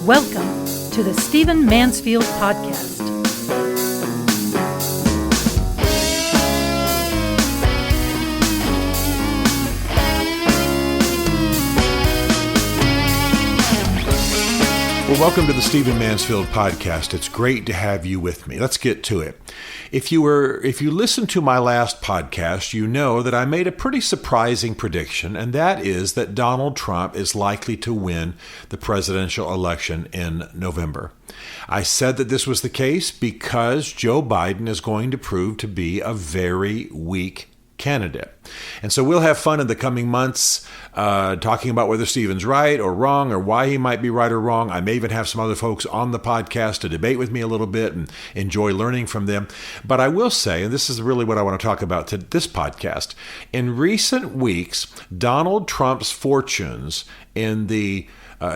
Welcome to the Stephen Mansfield Podcast. Well, welcome to the Stephen Mansfield Podcast. It's great to have you with me. Let's get to it. If you listened to my last podcast, you know that I made a pretty surprising prediction, and that is that Donald Trump is likely to win the presidential election in November. I said that this was the case because Joe Biden is going to prove to be a very weak candidate. And so we'll have fun in the coming months talking about whether Stephen's right or wrong or why he might be right or wrong. I may even have some other folks on the podcast to debate with me a little bit and enjoy learning from them. But I will say, and this is really what I want to talk about to this podcast, in recent weeks, Donald Trump's fortunes in the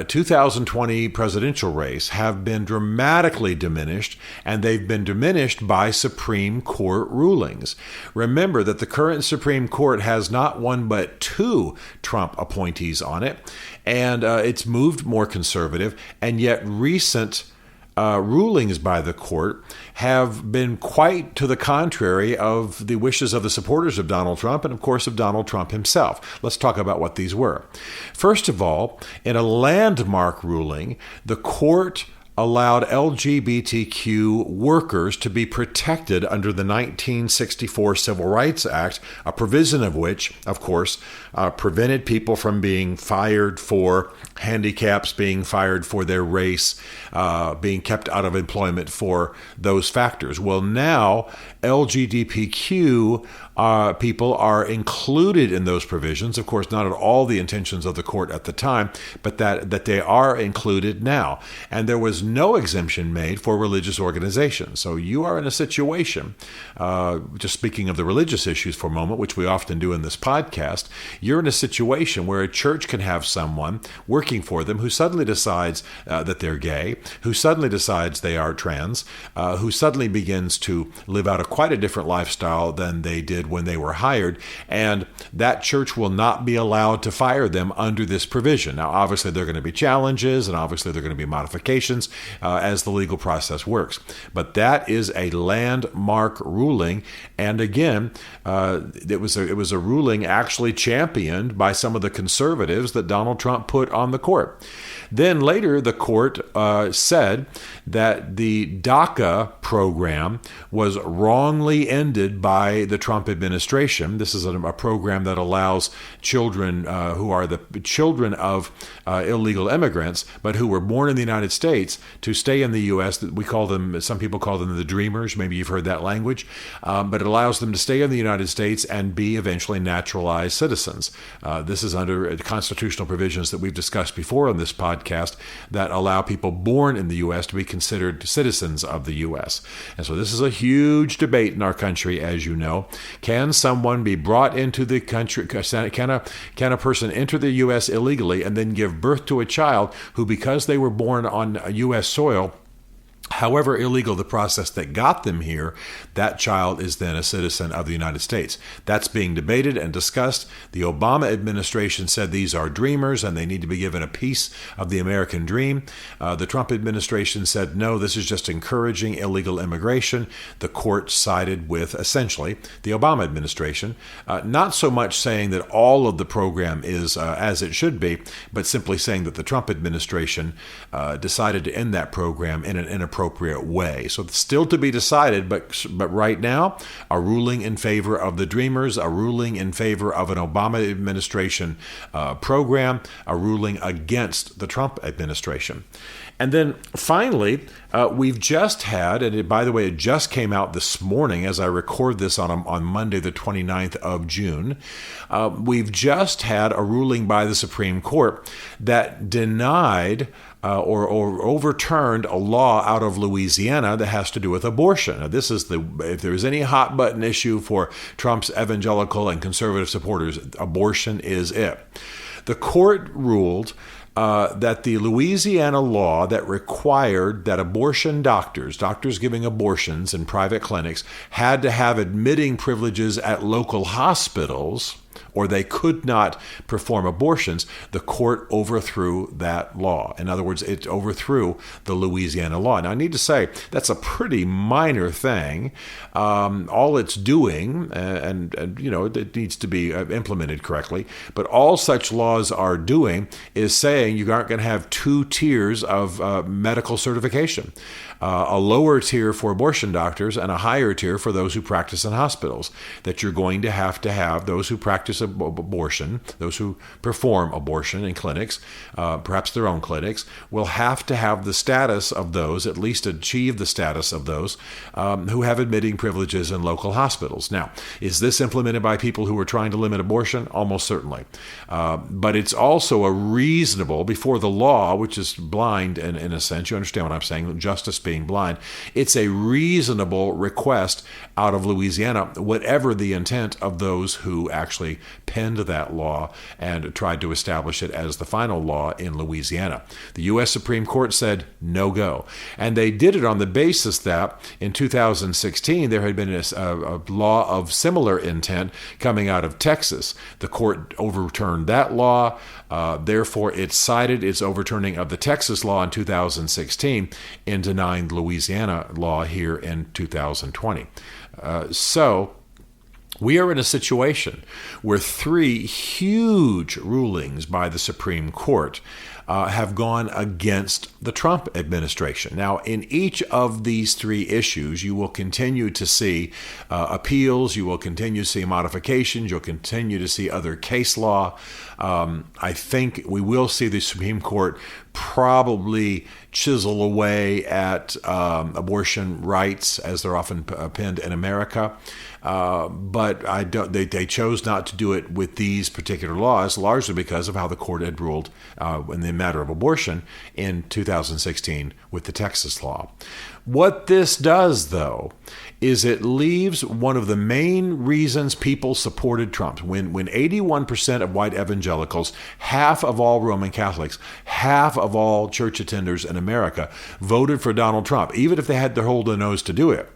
2020 presidential race have been dramatically diminished, and they've been diminished by Supreme Court rulings. Remember that the current Supreme Court has not one but two Trump appointees on it, and it's moved more conservative, and yet recent rulings by the court have been quite to the contrary of the wishes of the supporters of Donald Trump and, of course, of Donald Trump himself. Let's talk about what these were. First of all, in a landmark ruling, the court allowed LGBTQ workers to be protected under the 1964 Civil Rights Act, a provision of which, of course, prevented people from being fired for handicaps, being fired for their race, being kept out of employment for those factors. Well, now LGBTQ people are included in those provisions. Of course, not at all the intentions of the court at the time, but that they are included now. And there was no exemption made for religious organizations. So you are in a situation, just speaking of the religious issues for a moment, which we often do in this podcast, you're in a situation where a church can have someone working for them who suddenly decides that they're gay, who suddenly decides they are trans, who suddenly begins to live out quite a different lifestyle than they did when they were hired, and that church will not be allowed to fire them under this provision. Now, obviously, there are going to be challenges, and obviously, there are going to be modifications as the legal process works. But that is a landmark ruling, and again, it was a ruling actually championed by some of the conservatives that Donald Trump put on the court. Then later, the court said that the DACA program was wrongly ended by the Trump administration. This is a program that allows children who are the children of illegal immigrants, but who were born in the United States, to stay in the U.S. We call them, some people call them the Dreamers. Maybe you've heard that language. But it allows them to stay in the United States and be eventually naturalized citizens. This is under constitutional provisions that we've discussed before on this podcast that allow people born in the U.S. to be considered citizens of the U.S. And so this is a huge debate in our country, as you know. Can someone be brought into the country? Can a person enter the U.S. illegally and then give birth to a child who, because they were born on U.S. soil, however illegal the process that got them here, that child is then a citizen of the United States? That's being debated and discussed. The Obama administration said these are dreamers and they need to be given a piece of the American dream. The Trump administration said, no, this is just encouraging illegal immigration. The court sided with, essentially, the Obama administration, not so much saying that all of the program is as it should be, but simply saying that the Trump administration decided to end that program in an inappropriate way. So it's still to be decided, but right now, a ruling in favor of the Dreamers, a ruling in favor of an Obama administration program, a ruling against the Trump administration. And then finally, we've just had, and by the way, it just came out this morning as I record this on Monday, the 29th of June, we've just had a ruling by the Supreme Court that denied or overturned a law out of Louisiana that has to do with abortion. Now, this is if there's any hot button issue for Trump's evangelical and conservative supporters, abortion is it. The court ruled that the Louisiana law that required that abortion doctors giving abortions in private clinics, had to have admitting privileges at local hospitals or they could not perform abortions, the court overthrew that law. In other words, it overthrew the Louisiana law. Now, I need to say that's a pretty minor thing. All it's doing, and it needs to be implemented correctly, but all such laws are doing is saying you aren't going to have two tiers of medical certification. A lower tier for abortion doctors and a higher tier for those who practice in hospitals, that you're going to have those who practice abortion, those who perform abortion in clinics, perhaps their own clinics, will have to have the status of those, at least achieve the status of those who have admitting privileges in local hospitals. Now, is this implemented by people who are trying to limit abortion? Almost certainly. But it's also a reasonable, before the law, which is blind in a sense, you understand what I'm saying, justice being blind, it's a reasonable request out of Louisiana, whatever the intent of those who actually penned that law and tried to establish it as the final law in Louisiana. The U.S. Supreme Court said no go. And they did it on the basis that in 2016 there had been a law of similar intent coming out of Texas. The court overturned that law. Therefore, it cited its overturning of the Texas law in 2016 in denying the Louisiana law here in 2020. So we are in a situation where three huge rulings by the Supreme Court have gone against the Trump administration. Now, in each of these three issues, you will continue to see appeals, you will continue to see modifications, you'll continue to see other case law. I think we will see the Supreme Court probably chisel away at abortion rights, as they're often penned in America. But they chose not to do it with these particular laws, largely because of how the court had ruled in the matter of abortion in 2016 with the Texas law. What this does, though, is it leaves one of the main reasons people supported Trump. When 81% of white evangelicals, half of all Roman Catholics, half of all church attenders in America voted for Donald Trump, even if they had to hold their nose to do it.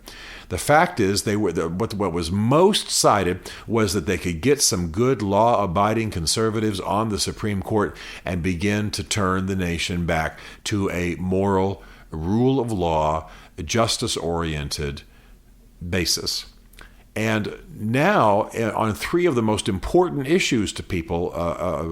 The fact is, what was most cited was that they could get some good law-abiding conservatives on the Supreme Court and begin to turn the nation back to a moral, rule of law, justice-oriented basis. And now, on three of the most important issues to people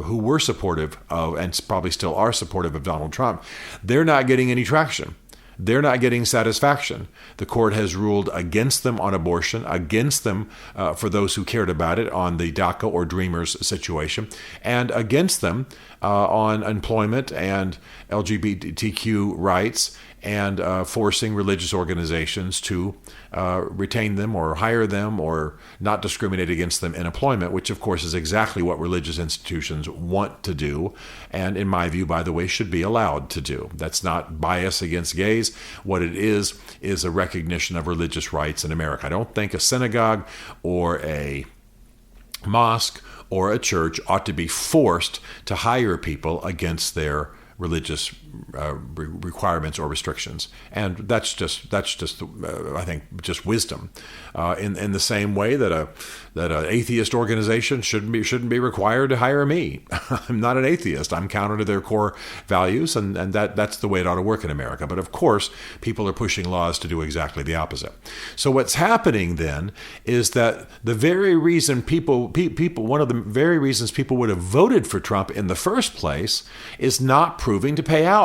who were supportive of, and probably still are supportive of Donald Trump, they're not getting any traction. They're not getting satisfaction. The court has ruled against them on abortion, against them for those who cared about it on the DACA or Dreamers situation, and against them on employment and LGBTQ rights and forcing religious organizations to retain them or hire them or not discriminate against them in employment, which of course is exactly what religious institutions want to do, and in my view, by the way, should be allowed to do. That's not bias against gays. What it is a recognition of religious rights in America. I don't think a synagogue or a mosque or a church ought to be forced to hire people against their religious requirements or restrictions, and that's just I think just wisdom. In the same way that an atheist organization shouldn't be required to hire me. I'm not an atheist. I'm counter to their core values, and that's the way it ought to work in America. But of course, people are pushing laws to do exactly the opposite. So what's happening then is that the very reason one of the very reasons people would have voted for Trump in the first place is not proving to pay off.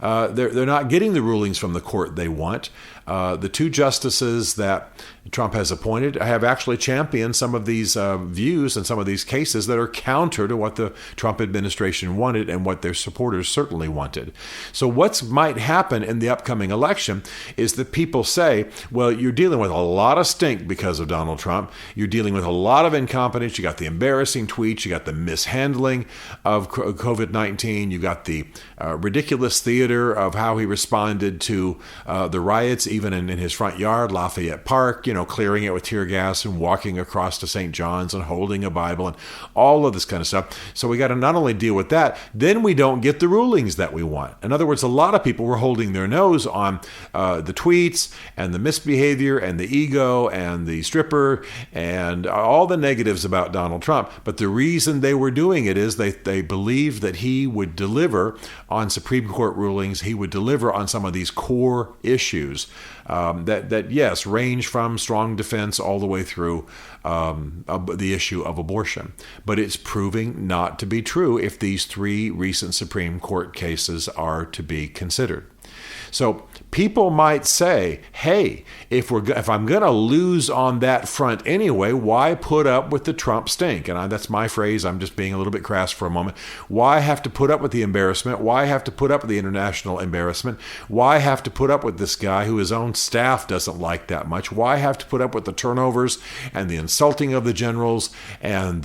They're not getting the rulings from the court they want. The two justices that Trump has appointed have actually championed some of these views and some of these cases that are counter to what the Trump administration wanted and what their supporters certainly wanted. So what might happen in the upcoming election is that people say, well, you're dealing with a lot of stink because of Donald Trump. You're dealing with a lot of incompetence. You got the embarrassing tweets. You got the mishandling of COVID-19. You got the ridiculous theater of how he responded to the riots even in his front yard, Lafayette Park, clearing it with tear gas and walking across to St. John's and holding a Bible and all of this kind of stuff. So we got to not only deal with that, then we don't get the rulings that we want. In other words, a lot of people were holding their nose on the tweets and the misbehavior and the ego and the stripper and all the negatives about Donald Trump. But the reason they were doing it is they believed that he would deliver on Supreme Court rulings. He would deliver on some of these core issues that yes, range from strong defense all the way through the issue of abortion. But it's proving not to be true if these 3 recent Supreme Court cases are to be considered. So people might say, hey, if I'm going to lose on that front anyway, why put up with the Trump stink? And that's my phrase. I'm just being a little bit crass for a moment. Why have to put up with the embarrassment? Why have to put up with the international embarrassment? Why have to put up with this guy who his own staff doesn't like that much? Why have to put up with the turnovers and the insulting of the generals and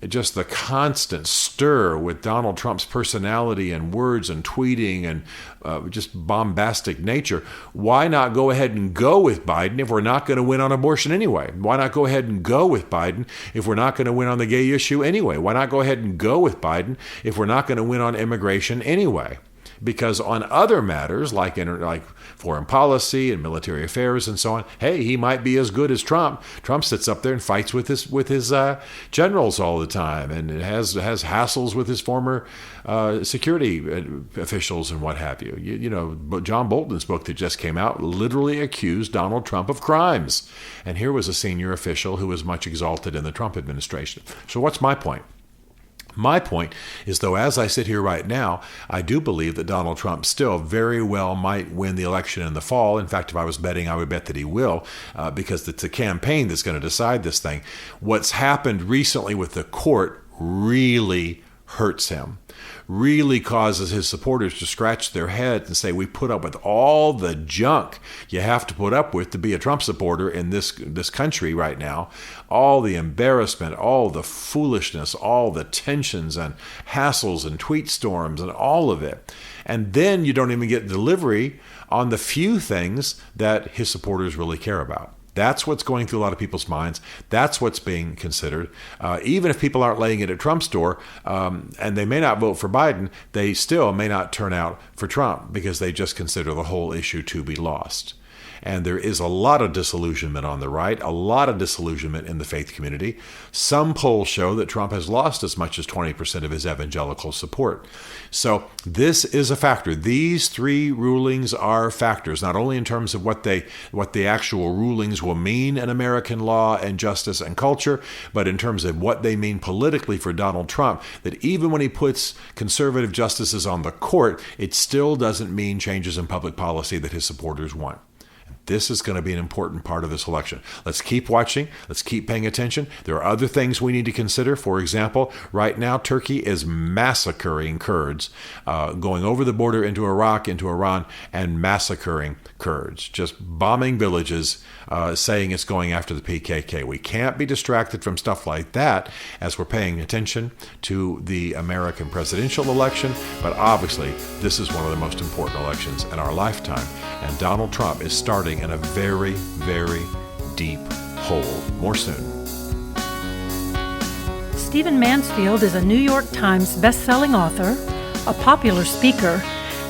just the constant stir with Donald Trump's personality and words and tweeting and just bombastic nature? Why not go ahead and go with Biden if we're not going to win on abortion anyway? Why not go ahead and go with Biden if we're not going to win on the gay issue anyway? Why not go ahead and go with Biden if we're not going to win on immigration anyway? Because on other matters like foreign policy and military affairs and so on, hey, he might be as good as Trump. Trump sits up there and fights with his generals all the time and has hassles with his former security officials and what have you. But John Bolton's book that just came out literally accused Donald Trump of crimes. And here was a senior official who was much exalted in the Trump administration. So what's my point? My point is, though, as I sit here right now, I do believe that Donald Trump still very well might win the election in the fall. In fact, if I was betting, I would bet that he will, because it's a campaign that's going to decide this thing. What's happened recently with the court really hurts him, really causes his supporters to scratch their heads and say, we put up with all the junk you have to put up with to be a Trump supporter in this country right now. All the embarrassment, all the foolishness, all the tensions and hassles and tweet storms and all of it. And then you don't even get delivery on the few things that his supporters really care about. That's what's going through a lot of people's minds. That's what's being considered. Even if people aren't laying it at Trump's door, and they may not vote for Biden, they still may not turn out for Trump because they just consider the whole issue to be lost. And there is a lot of disillusionment on the right, a lot of disillusionment in the faith community. Some polls show that Trump has lost as much as 20% of his evangelical support. So this is a factor. These 3 rulings are factors, not only in terms of what the actual rulings will mean in American law and justice and culture, but in terms of what they mean politically for Donald Trump, that even when he puts conservative justices on the court, it still doesn't mean changes in public policy that his supporters want. This is going to be an important part of this election. Let's keep watching. Let's keep paying attention. There are other things we need to consider. For example, right now, Turkey is massacring Kurds, going over the border into Iraq, into Iran, and massacring Kurds, just bombing villages, saying it's going after the PKK. We can't be distracted from stuff like that as we're paying attention to the American presidential election. But obviously, this is one of the most important elections in our lifetime. And Donald Trump is starting in a very, very deep hole. More soon. Stephen Mansfield is a New York Times best-selling author, a popular speaker,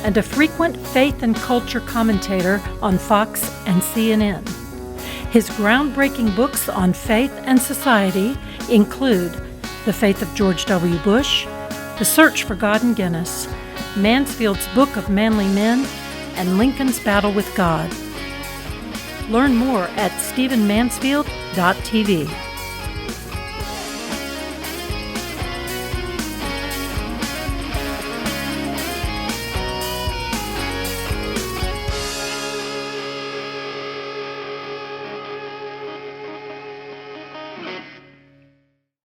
and a frequent faith and culture commentator on Fox and CNN. His groundbreaking books on faith and society include The Faith of George W. Bush, The Search for God in Guinness, Mansfield's Book of Manly Men, and Lincoln's Battle with God. Learn more at stephenmansfield.tv.